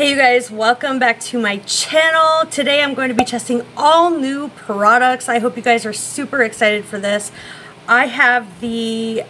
Hey you guys, welcome back to my channel. Today I'm going to be testing all new products. I hope you guys are super excited for this. I have the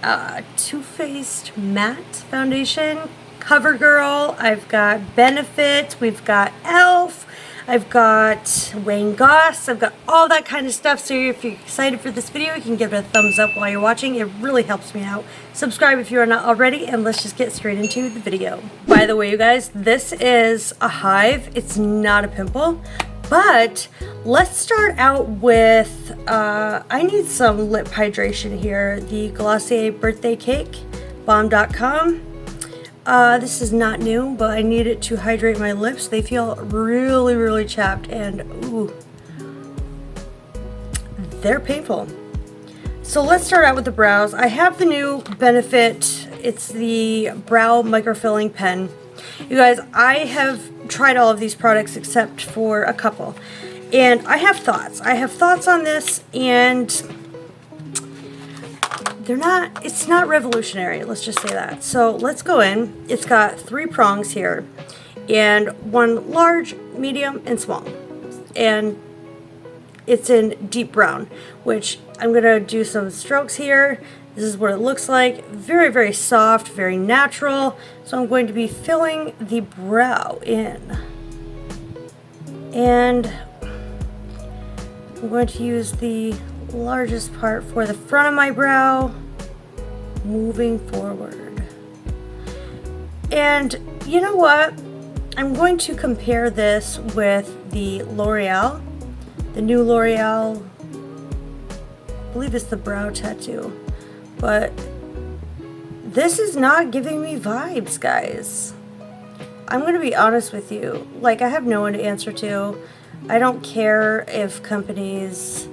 Too Faced Matte Foundation, CoverGirl, I've got Benefit, we've got e.l.f., I've got Wayne Goss, I've got all that kind of stuff. So if you're excited for this video, you can give it a thumbs up while you're watching. It really helps me out. Subscribe if you are not already, and let's just get straight into the video. By the way, you guys, this is a hive. It's not a pimple, but let's start out with, I need some lip hydration here. The Glossier Birthday Cake, Bomb.com. This is not new, but I need it to hydrate my lips. They feel really, really chapped and ooh, they're painful. So let's start out with the brows. I have the new Benefit. It's the Brow Microfilling Pen. You guys, I have tried all of these products except for a couple. And I have thoughts. I have thoughts on this, and it's not revolutionary, let's just say that. So let's go in. It's got 3 prongs here, and one large, medium, and small. And it's in deep brown, which I'm gonna do some strokes here. This is what it looks like. Very, very soft, very natural. So I'm going to be filling the brow in. And I'm going to use the largest part for the front of my brow, moving forward. And you know what? I'm going to compare this with the L'Oreal, the new L'Oreal, I believe it's the brow tattoo, but this is not giving me vibes, guys. I'm gonna be honest with you. Like, I have no one to answer to. I don't care if companies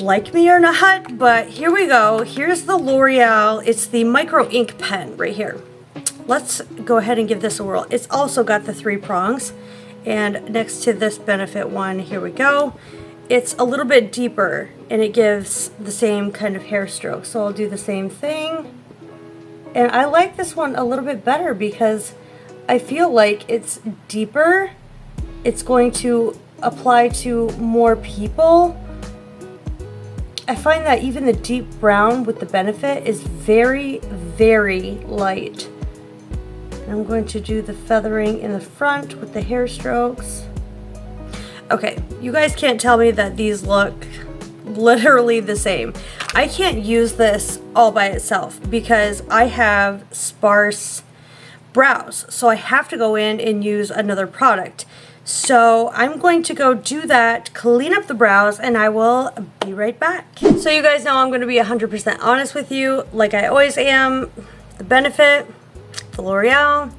like me or not, but here we go. Here's the L'Oreal. It's the micro ink pen right here. Let's go ahead and give this a whirl. It's also got the 3 prongs, and next to this Benefit one, here we go. It's a little bit deeper and it gives the same kind of hair stroke. So I'll do the same thing. And I like this one a little bit better because I feel like it's deeper. It's going to apply to more people. I find that even the deep brown with the Benefit is very, very light. And I'm going to do the feathering in the front with the hair strokes. Okay, you guys can't tell me that these look literally the same. I can't use this all by itself because I have sparse brows. So I have to go in and use another product. So I'm going to go do that, clean up the brows, and I will be right back. So you guys know I'm going to be 100% honest with you, like I always am. The Benefit, the L'Oreal,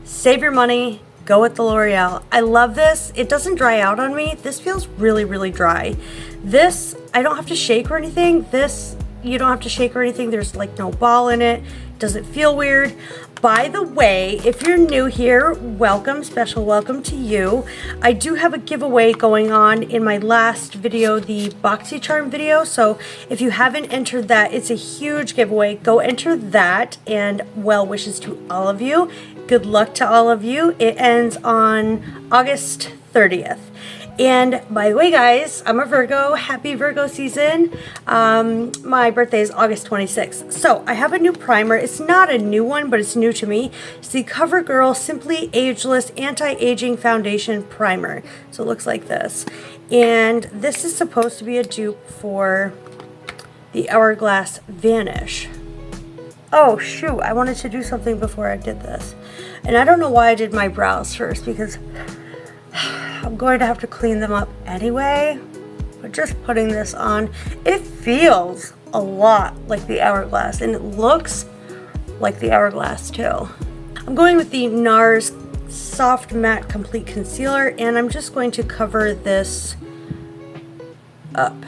save your money, go with the L'Oreal. I love this. It doesn't dry out on me. This feels really, really dry. This, I don't have to shake or anything. This, you don't have to shake or anything. There's like no ball in it. Doesn't feel weird. By the way, if you're new here, welcome, special welcome to you. I do have a giveaway going on in my last video, the BoxyCharm video. So if you haven't entered that, it's a huge giveaway. Go enter that, and well wishes to all of you. Good luck to all of you. It ends on August 30th. And by the way, guys, I'm a Virgo. Happy Virgo season. My birthday is August 26th. So I have a new primer. It's not a new one, but it's new to me. It's the CoverGirl Simply Ageless Anti-Aging Foundation Primer. So it looks like this. And this is supposed to be a dupe for the Hourglass Vanish. Oh, shoot. I wanted to do something before I did this. And I don't know why I did my brows first, because I'm going to have to clean them up anyway, but just putting this on, it feels a lot like the Hourglass, and it looks like the Hourglass too. I'm going with the NARS Soft Matte Complete Concealer, and I'm just going to cover this up.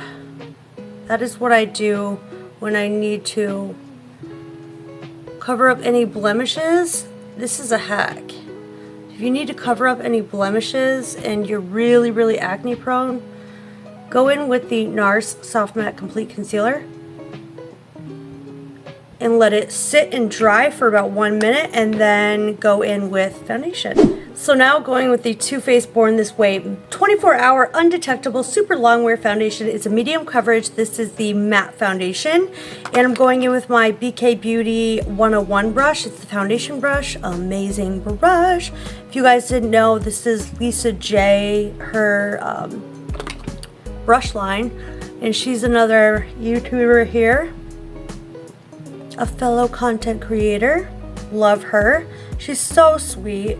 That is what I do when I need to cover up any blemishes. This is a hack. If you need to cover up any blemishes and you're really, really acne prone, go in with the NARS Soft Matte Complete Concealer and let it sit and dry for about 1 minute and then go in with foundation. So now going with the Too Faced Born This Way 24-hour undetectable super long wear foundation. It's a medium coverage. This is the matte foundation, and I'm going in with my BK Beauty 101 brush. It's the foundation brush. Amazing brush. If you guys didn't know, this is Lisa J, her brush line, and she's another YouTuber here, a fellow content creator. Love her. She's so sweet.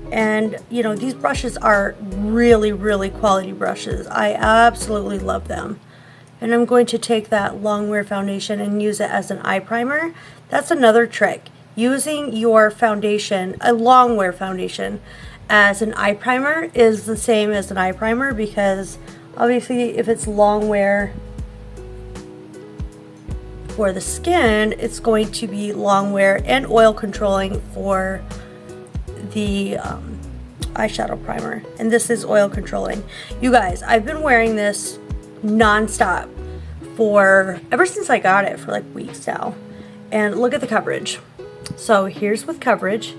And you know, these brushes are really, really quality brushes. I absolutely love them. And I'm going to take that long wear foundation and use it as an eye primer. That's another trick. Using your foundation, a long wear foundation, as an eye primer is the same as an eye primer, because obviously if it's long wear for the skin, it's going to be long wear and oil controlling for the eyeshadow primer, and this is oil controlling. You guys, I've been wearing this non-stop for ever since I got it, for like weeks now, and look at the coverage. So here's with coverage,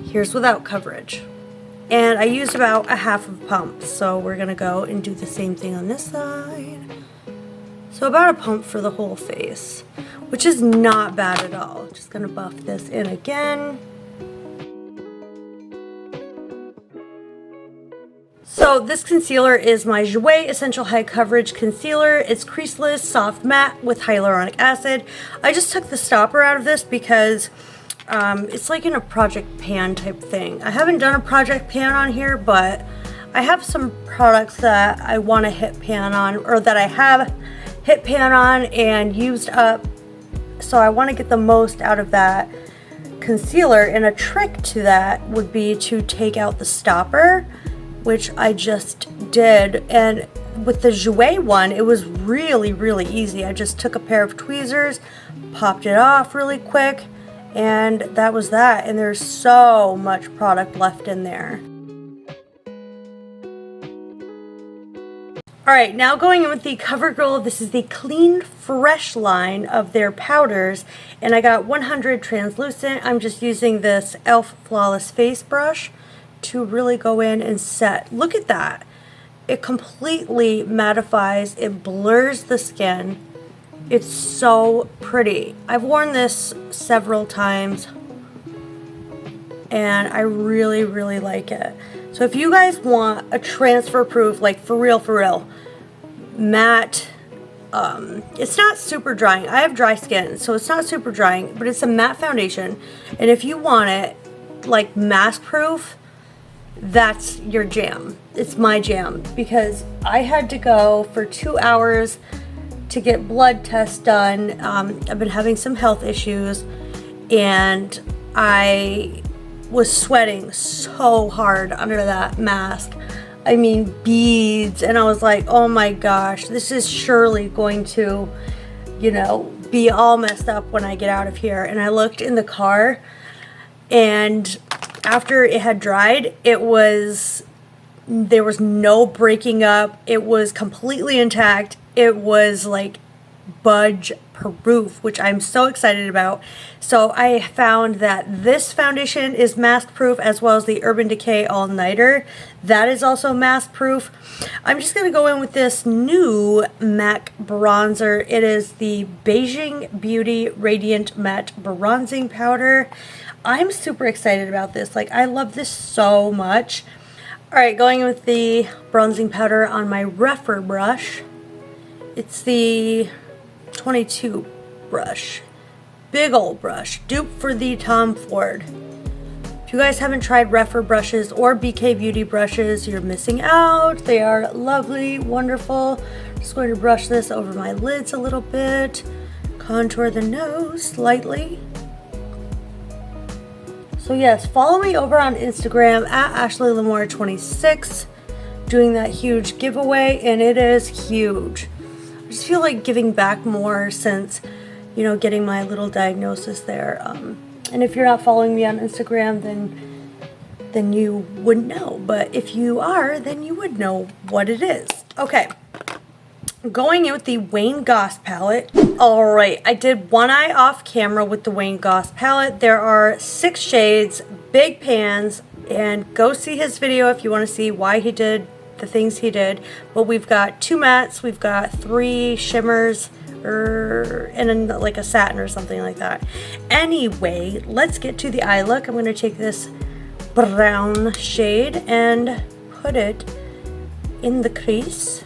here's without coverage, and I used about a half of a pump. So we're gonna go and do the same thing on this side. So about a pump for the whole face, which is not bad at all. Just gonna buff this in again. So this concealer is my Jouer Essential High Coverage Concealer. It's creaseless, soft matte with hyaluronic acid. I just took the stopper out of this because it's like in a project pan type thing. I haven't done a project pan on here, but I have some products that I want to hit pan on, or that I have hit pan on and used up. So I want to get the most out of that concealer, and a trick to that would be to take out the stopper, which I just did. And with the Jouer one, it was really, really easy. I just took a pair of tweezers, popped it off really quick, and that was that. And there's so much product left in there. Alright, now going in with the CoverGirl. This is the Clean Fresh line of their powders, and I got 100 translucent. I'm just using this e.l.f. Flawless Face Brush to really go in and set. Look at that. It completely mattifies. It blurs the skin. It's so pretty. I've worn this several times and I really, really like it. So if you guys want a transfer proof, like for real, matte, it's not super drying. I have dry skin, so it's not super drying, but it's a matte foundation. And if you want it like mask proof, that's your jam. It's my jam, because I had to go for 2 hours to get blood tests done. I've been having some health issues, and I was sweating so hard under that mask. I mean, beads, and I was like, oh my gosh, this is surely going to, you know, be all messed up when I get out of here. And I looked in the car, and after it had dried, there was no breaking up. It was completely intact. It was like budge proof, which I'm so excited about. So I found that this foundation is mask proof, as well as the Urban Decay All Nighter. That is also mask proof. I'm just gonna go in with this new MAC bronzer. It is the Beijing Beauty Radiant Matte Bronzing Powder. I'm super excited about this. Like, I love this so much. Alright, going with the bronzing powder on my Refer brush. It's the 22 brush. Big old brush. Dupe for the Tom Ford. If you guys haven't tried Refer brushes or BK Beauty brushes, you're missing out. They are lovely, wonderful. Just going to brush this over my lids a little bit. Contour the nose slightly. So yes, follow me over on Instagram at AshleyLamore26, doing that huge giveaway, and it is huge. I just feel like giving back more since, you know, getting my little diagnosis there. And if you're not following me on Instagram, then you wouldn't know. But if you are, then you would know what it is. Okay, Going in with the Wayne Goss palette. Alright, I did one eye off camera with the Wayne Goss palette. There are 6 shades, big pans, and go see his video if you want to see why he did the things he did. But we've got 2 mattes, we've got 3 shimmers, and then like a satin or something like that. Anyway, let's get to the eye look. I'm going to take this brown shade and put it in the crease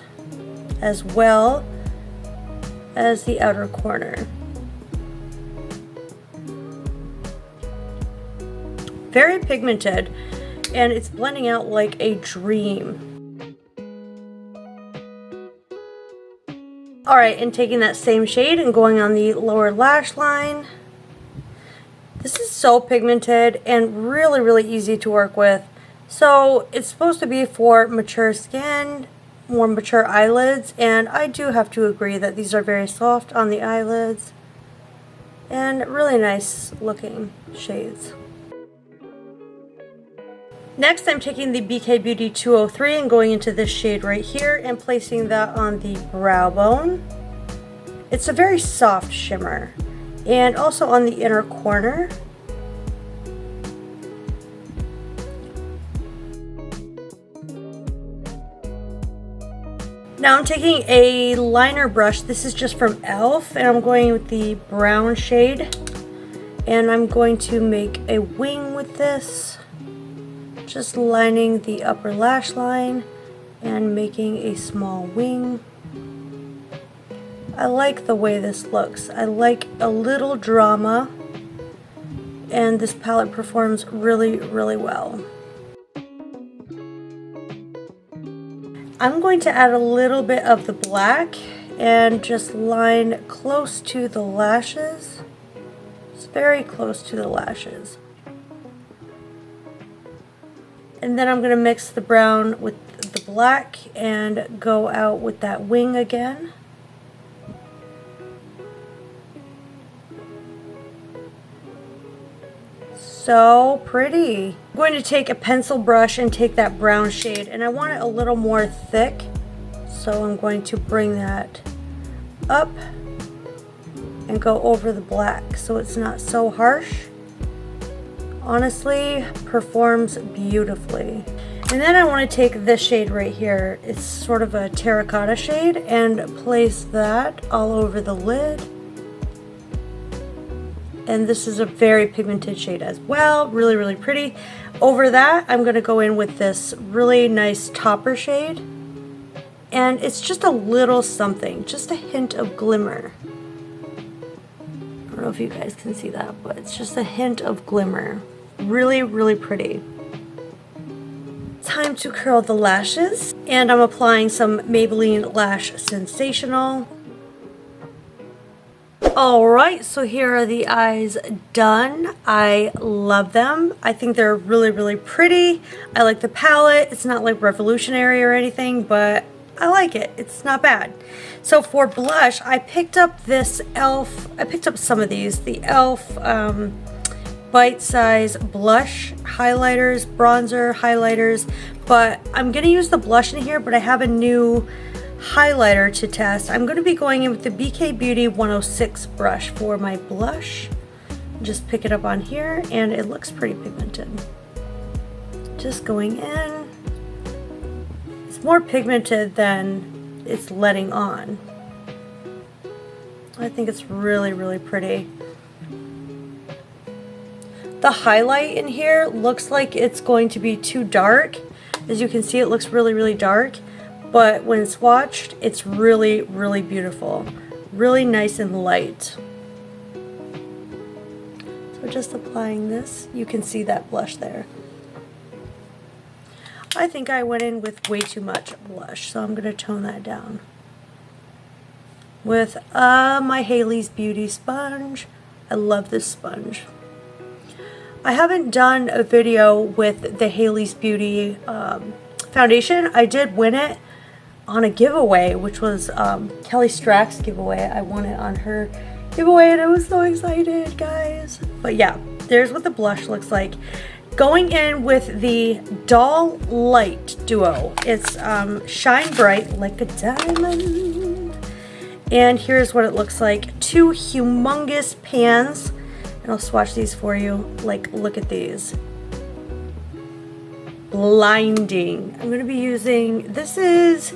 as well as the outer corner. Very pigmented, and it's blending out like a dream. Alright, and taking that same shade and going on the lower lash line. This is so pigmented and really, really easy to work with. So it's supposed to be for mature skin, more mature eyelids, and I do have to agree that these are very soft on the eyelids and really nice looking shades. Next, I'm taking the BK Beauty 203 and going into this shade right here and placing that on the brow bone. It's a very soft shimmer, and also on the inner corner. Now I'm taking a liner brush. This is just from e.l.f. and I'm going with the brown shade, and I'm going to make a wing with this. Just lining the upper lash line and making a small wing. I like the way this looks. I like a little drama, and this palette performs really, really well. I'm going to add a little bit of the black and just line close to the lashes. It's very close to the lashes. And then I'm going to mix the brown with the black and go out with that wing again. So pretty. I'm going to take a pencil brush and take that brown shade, and I want it a little more thick. So I'm going to bring that up and go over the black so it's not so harsh. Honestly, performs beautifully. And then I want to take this shade right here. It's sort of a terracotta shade, and place that all over the lid. And this is a very pigmented shade as well. Really, really pretty. Over that, I'm going to go in with this really nice topper shade. And it's just a little something, just a hint of glimmer. I don't know if you guys can see that, but it's just a hint of glimmer. Really, really pretty. Time to curl the lashes, and I'm applying some Maybelline Lash Sensational. Alright, so here are the eyes done. I love them. I think they're really, really pretty. I like the palette. It's not like revolutionary or anything, but I like it. It's not bad. So for blush, I picked up this e.l.f. I picked up some of these. The e.l.f. Bite size blush highlighters, bronzer highlighters, but I'm going to use the blush in here, but I have a new highlighter to test. I'm going to be going in with the BK Beauty 106 brush for my blush. Just pick it up on here, and it looks pretty pigmented. Just going in. It's more pigmented than it's letting on. I think it's really, really pretty. The highlight in here looks like it's going to be too dark. As you can see, it looks really, really dark. But when swatched, it's really, really beautiful. Really nice and light. So just applying this, you can see that blush there. I think I went in with way too much blush, so I'm going to tone that down. With my Haley's Beauty sponge. I love this sponge. I haven't done a video with the Haley's Beauty foundation. I did win it on a giveaway, which was Kelly Strack's giveaway. I won it on her giveaway, and I was so excited, guys. But yeah, there's what the blush looks like. Going in with the Doll Light Duo. It's Shine Bright Like a Diamond. And here's what it looks like. 2 humongous pans. And I'll swatch these for you. Like, look at these. Blinding. I'm going to be using, this is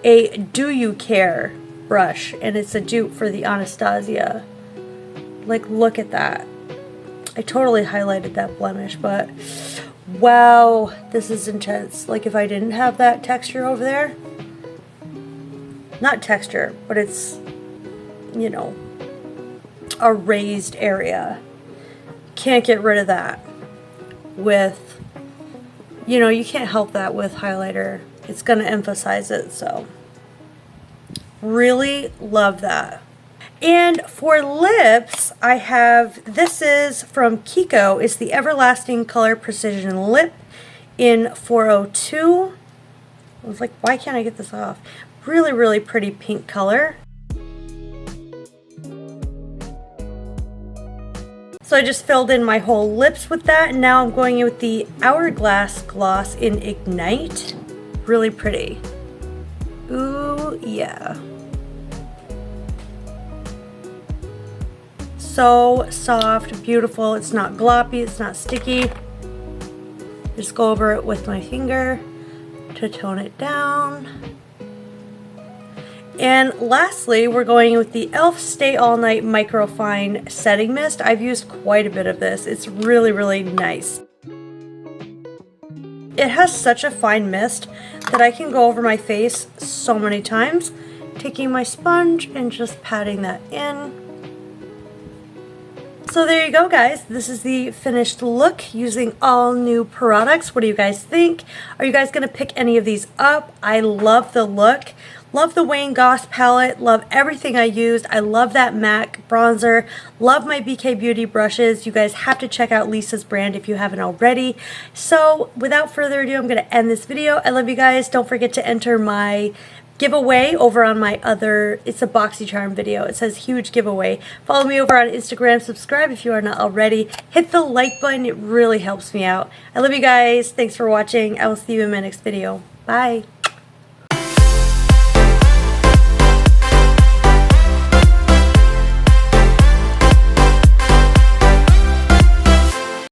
a Do You Care brush, and it's a dupe for the Anastasia. Like, look at that. I totally highlighted that blemish, but wow, this is intense. Like, if I didn't have that texture over there, not texture, but it's, you know, a raised area. Can't get rid of that with, you know, you can't help that with highlighter. It's going to emphasize it, so really love that. And for lips, I have, this is from Kiko. It's the Everlasting Color Precision Lip in 402. I was like, why can't I get this off? Really, really pretty pink color. So I just filled in my whole lips with that, and now I'm going in with the Hourglass Gloss in Ignite. Really pretty. Ooh, yeah. So soft, beautiful. It's not gloppy, it's not sticky. Just go over it with my finger to tone it down. And lastly, we're going with the e.l.f. Stay All Night Microfine Setting Mist. I've used quite a bit of this. It's really, really nice. It has such a fine mist that I can go over my face so many times, taking my sponge and just patting that in. So there you go, guys. This is the finished look using all new products. What do you guys think? Are you guys going to pick any of these up? I love the look. Love the Wayne Goss palette. Love everything I used. I love that MAC bronzer. Love my BK Beauty brushes. You guys have to check out Lisa's brand if you haven't already. So without further ado, I'm going to end this video. I love you guys. Don't forget to enter my giveaway over on my other, it's a BoxyCharm video. It says huge giveaway. Follow me over on Instagram. Subscribe if you are not already. Hit the like button. It really helps me out. I love you guys. Thanks for watching. I will see you in my next video. Bye.